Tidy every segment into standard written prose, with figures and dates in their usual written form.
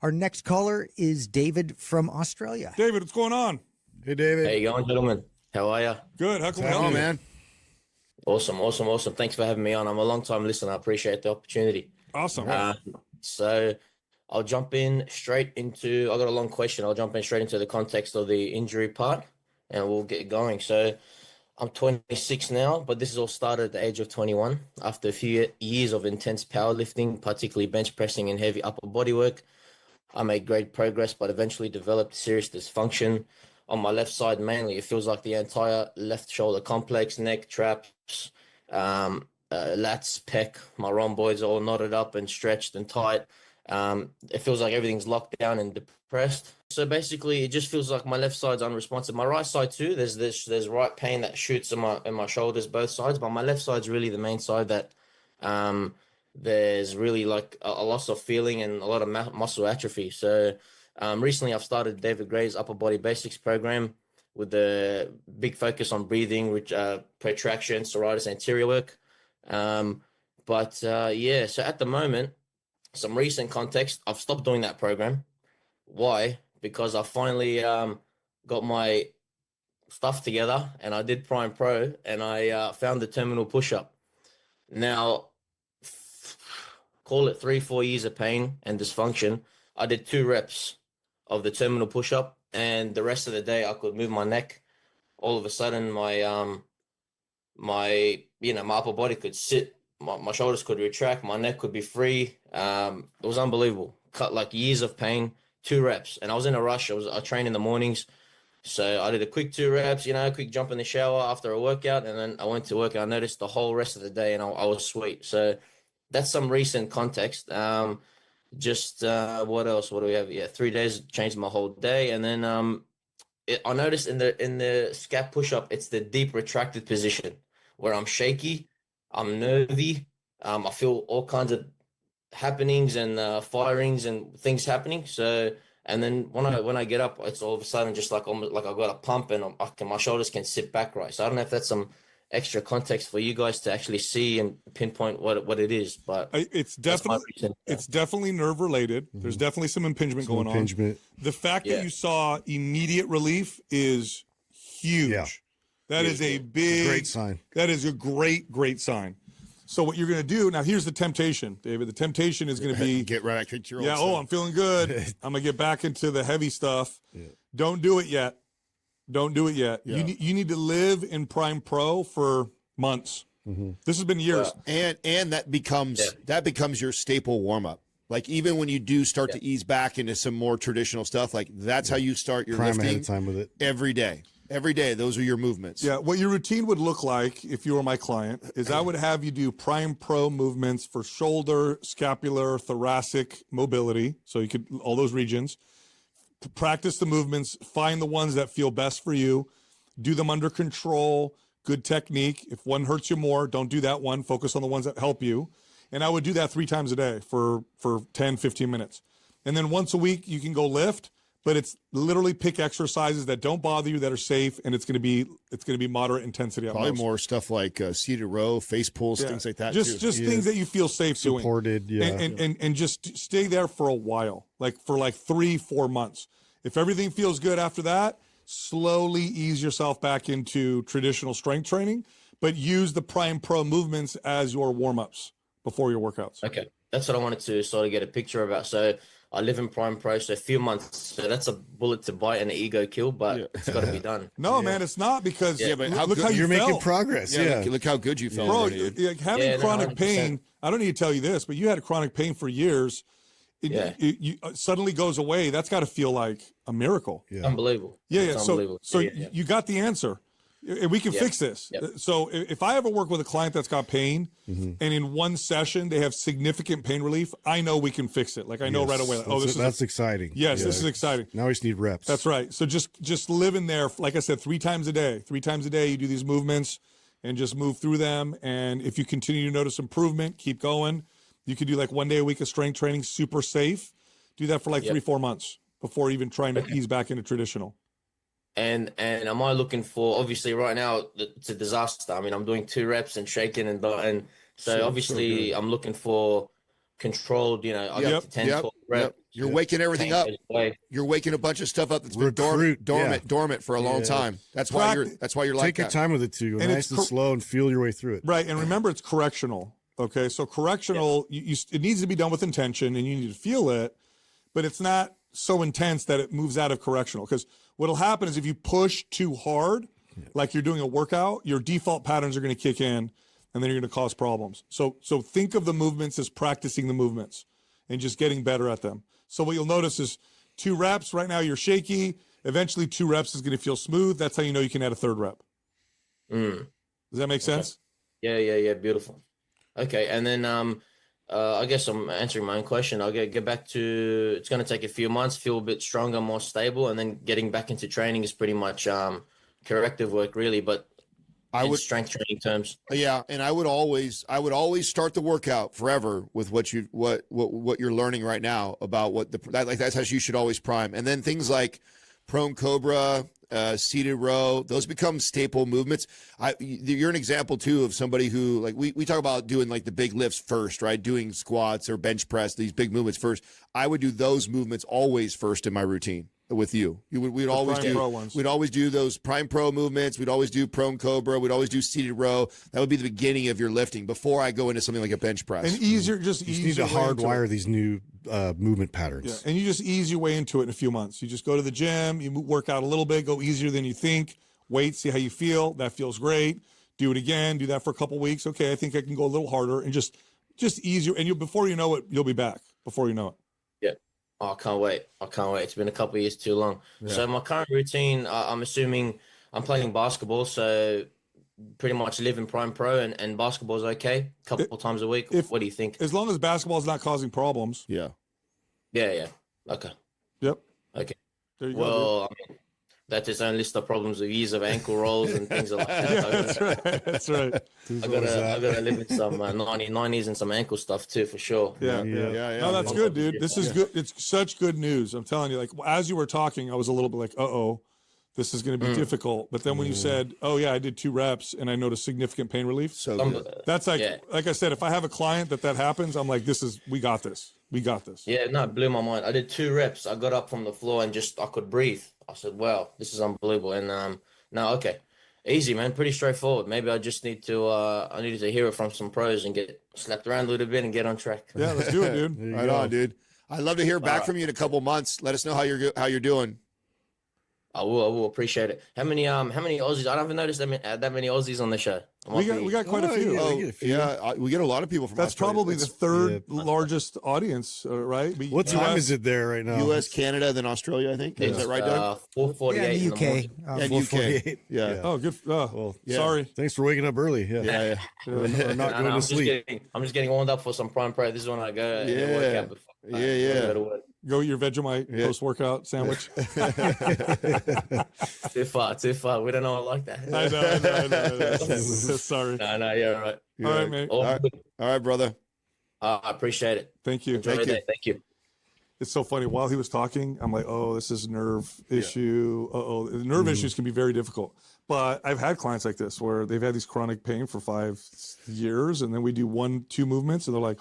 Our next caller is David from Australia. David, what's going on? Hey, David. How you going, gentlemen? How are you? Good. How can we help you, man? Awesome. Thanks for having me on. I'm a long-time listener. I appreciate the opportunity. Awesome. So I'll jump in straight into, I got a long question. I'll jump in straight into the context of the injury part and we'll get going. So I'm 26 now, but this has all started at the age of 21 after a few years of intense powerlifting, particularly bench pressing and heavy upper body work. I made great progress, but eventually developed serious dysfunction on my left side mainly. It feels like the entire left shoulder complex, neck, traps, lats, pec, my rhomboids are all knotted up and stretched and tight. It feels like everything's locked down and depressed. So basically, it just feels like my left side's unresponsive. My right side too, there's right pain that shoots in my shoulders, both sides, but my left side's really the main side that there's really like a loss of feeling and a lot of muscle atrophy. So recently I've started David Gray's upper body basics program with the big focus on breathing, which protraction, serratus, anterior work. Yeah, so at the moment, some recent context, I've stopped doing that program. Why? Because I finally got my stuff together and I did Prime Pro and I found the terminal push-up. Now, call it 3-4 years of pain and dysfunction. I did 2 reps of the terminal push-up and the rest of the day I could move my neck. All of a sudden my upper body could sit, my shoulders could retract, my neck could be free. It was unbelievable. Cut like years of pain, 2 reps. And I was in a rush. I trained in the mornings. So I did a quick 2 reps, quick jump in the shower after a workout. And then I went to work and I noticed the whole rest of the day and I was sweet. So that's some recent context. What else? What do we have? Yeah, 3 days changed my whole day. And then I noticed in the scap push-up, it's the deep retracted position where I'm shaky, I'm nervy, I feel all kinds of happenings and firings and things happening. So, and then when I get up, it's all of a sudden just like almost like I've got a pump and my shoulders can sit back right. So I don't know if that's some extra context for you guys to actually see and pinpoint what it is, but it's definitely nerve related. Mm-hmm. There's definitely some impingement going on. The fact that you saw immediate relief is huge. Yeah. That is a great sign. That is a great sign. So what you're going to do now, here's the temptation, David. The temptation is going to be get right back into your own stuff. I'm feeling good. I'm going to get back into the heavy stuff. Yeah. Don't do it yet. Yeah. You need to live in Prime Pro for months. Mm-hmm. This has been years. And that becomes your staple warm up. Like even when you do start to ease back into some more traditional stuff, like that's how you start your lifting ahead of time with it. Every day. Every day, those are your movements. Yeah, what your routine would look like if you were my client is I would have you do Prime Pro movements for shoulder, scapular, thoracic mobility. So you could, all those regions. Practice the movements, find the ones that feel best for you, do them under control, good technique. If one hurts you more, don't do that one. Focus on the ones that help you. And I would do that 3 times a day for 10, 15 minutes. And then once a week, you can go lift. But it's literally pick exercises that don't bother you, that are safe, and it's going to be moderate intensity. Probably more stuff like seated row, face pulls, things like that. Just things that you feel safe supported, doing. And just stay there for a while, like for 3-4 months. If everything feels good after that, slowly ease yourself back into traditional strength training, but use the Prime Pro movements as your warm-ups before your workouts. Okay, that's what I wanted to sort of get a picture about. So I live in Prime Pro, so a few months. So that's a bullet to bite and an ego kill, but it's got to be done. No, man, it's not because but look how you're felt. making progress. Look how good you felt. Bro, having chronic pain, I don't need to tell you this, but you had chronic pain for years. It suddenly goes away. That's got to feel like a miracle. Yeah. Unbelievable. Yeah. So you got the answer. We can fix this. Yep. So if I ever work with a client that's got pain and in one session they have significant pain relief, I know we can fix it. Like I know right away. Like, that's exciting. Yes, this is exciting. Now we just need reps. That's right. So just live in there. Like I said, 3 times a day. 3 times a day you do these movements and just move through them. And if you continue to notice improvement, keep going. You could do like 1 day a week of strength training, super safe. Do that for like 3-4 months before even trying to ease back into traditional. And am I looking for, obviously right now it's a disaster. I mean, I'm doing 2 reps and shaking and so obviously I'm looking for controlled, up to 10, 12 reps. You're waking everything up. Way. You're waking a bunch of stuff up that's been Recruit, dormant for a long time. That's why you're like Take your that. time with it too. And Nice and slow and feel your way through it. Right. And remember, it's correctional. Okay. So correctional, it needs to be done with intention and you need to feel it, but it's not so intense that it moves out of correctional. Because what'll happen is if you push too hard, like you're doing a workout, your default patterns are going to kick in and then you're going to cause problems. So think of the movements as practicing the movements and just getting better at them. So what you'll notice is 2 reps. Right now you're shaky. Eventually 2 reps is going to feel smooth. That's how you know you can add a 3rd rep. Does that make sense? Yeah. Beautiful. Okay. And then, I guess I'm answering my own question. I'll get back to, it's going to take a few months, feel a bit stronger, more stable. And then getting back into training is pretty much, corrective work really, but strength training terms. Yeah, and I would always start the workout forever with what you're learning right now about that's how you should always prime. And then things like prone cobra, seated row, those become staple movements. You're an example too of somebody who, like, we talk about doing like the big lifts first, right? Doing squats or bench press, these big movements first. I would do those movements always first in my routine. With we'd always do those prime pro movements. We'd always do prone cobra. We'd always do seated row. That would be the beginning of your lifting before I go into something like a bench press. And you just need to hardwire these new movement patterns. Yeah, and you just ease your way into it in a few months. You just go to the gym, you work out a little bit, go easier than you think, wait, see how you feel. That feels great. Do it again. Do that for a couple weeks. Okay, I think I can go a little harder, and just easier. And before you know it, you'll be back. Before you know it. Yeah. Oh, I can't wait. It's been a couple of years too long. Yeah. So my current routine, I'm assuming I'm playing basketball, so pretty much live in prime pro, and basketball is okay a couple times a week. What do you think? As long as basketball is not causing problems. Yeah. Yeah. Okay. Yep. Okay. There you go. I mean, that's its own list of problems with years of ankle rolls and things like that. Yeah, that's right. That's right. I gotta live with some 90s and some ankle stuff too, for sure. Yeah. No, that's good, dude. This is good. It's such good news. I'm telling you, like, as you were talking, I was a little bit like, this is going to be difficult. But then when you said, oh yeah, I did 2 reps and I noticed significant pain relief. So good. That's like I said, if I have a client that happens, I'm like, we got this. We got this. Yeah, no, it blew my mind. I did 2 reps. I got up from the floor and I could breathe. I said, wow, this is unbelievable. And no, okay. Easy, man. Pretty straightforward. Maybe I just need to I needed to hear it from some pros and get slapped around a little bit and get on track. Yeah, let's do it, dude. Right on, dude. I'd love to hear back from you in a couple months. Let us know how you're doing. I will appreciate it. How many Aussies? I haven't noticed that many Aussies on the show. We got quite a few. We get a lot of people from. That's Australia. probably the 3rd largest audience, right? What time is it there right now? U.S., Canada, then Australia. I think is that right, Doug? 4:48 in the UK. And UK. Yeah. Oh, good. Well, sorry. Thanks for waking up early. Yeah. Or not going to sleep. I'm just geting warmed up for some prime pro. This is when I go. Work out before. Go eat your Vegemite post-workout sandwich. Too far. We don't know like that. I know. Sorry. No, yeah, all right. All right, mate. All right, brother. I appreciate it. Thank you. Enjoy the day. Thank you. It's so funny. While he was talking, I'm like, oh, this is a nerve issue. Nerve issues can be very difficult. But I've had clients like this where they've had these chronic pain for 5 years, and then we do 1-2 movements, and they're like,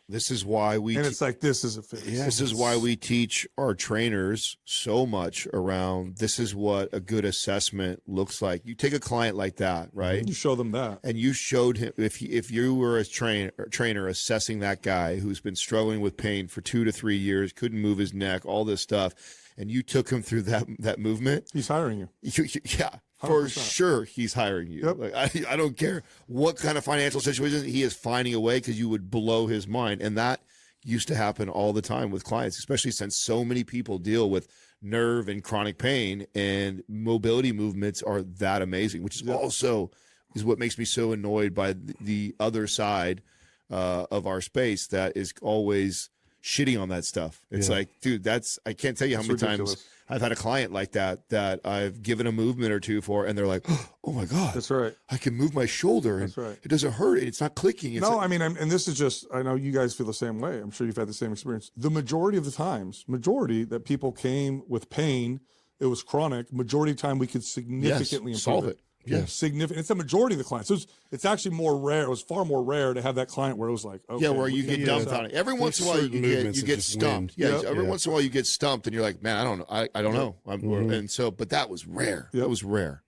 this is why it's like, this is a fix. This is why we teach our trainers so much around this is what a good assessment looks like. You take a client like that, right? You show them that. And you showed him, if you were a trainer assessing that guy who's been struggling with pain for 2 to 3 years, couldn't move his neck, all this stuff, and you took him through that movement. He's hiring you. Yeah. 100%. For sure, he's hiring you. Yep. Like, I don't care what kind of financial situation, he is finding a way because you would blow his mind. And that used to happen all the time with clients, especially since so many people deal with nerve and chronic pain, and mobility movements are that amazing, which is also is what makes me so annoyed by the other side of our space that is always shitting on that stuff. It's like, dude, I can't tell you how many times I've had a client like that I've given a movement or 2 for, and they're like, oh my God, that's right. I can move my shoulder. That's right. It doesn't hurt. It's not clicking. And this is just, I know you guys feel the same way. I'm sure you've had the same experience. The majority of the times, that people came with pain, it was chronic. Majority of the time we could significantly improve solve it. significant. It's a majority of the clients. So it's actually more rare. It was far more rare to have that client where it was like, okay, where you get dumbfounded. Every once in a while you get stumped. Every once in a while you get stumped, and you're like, man, I don't know. I don't know. And so, but that was rare. That was rare.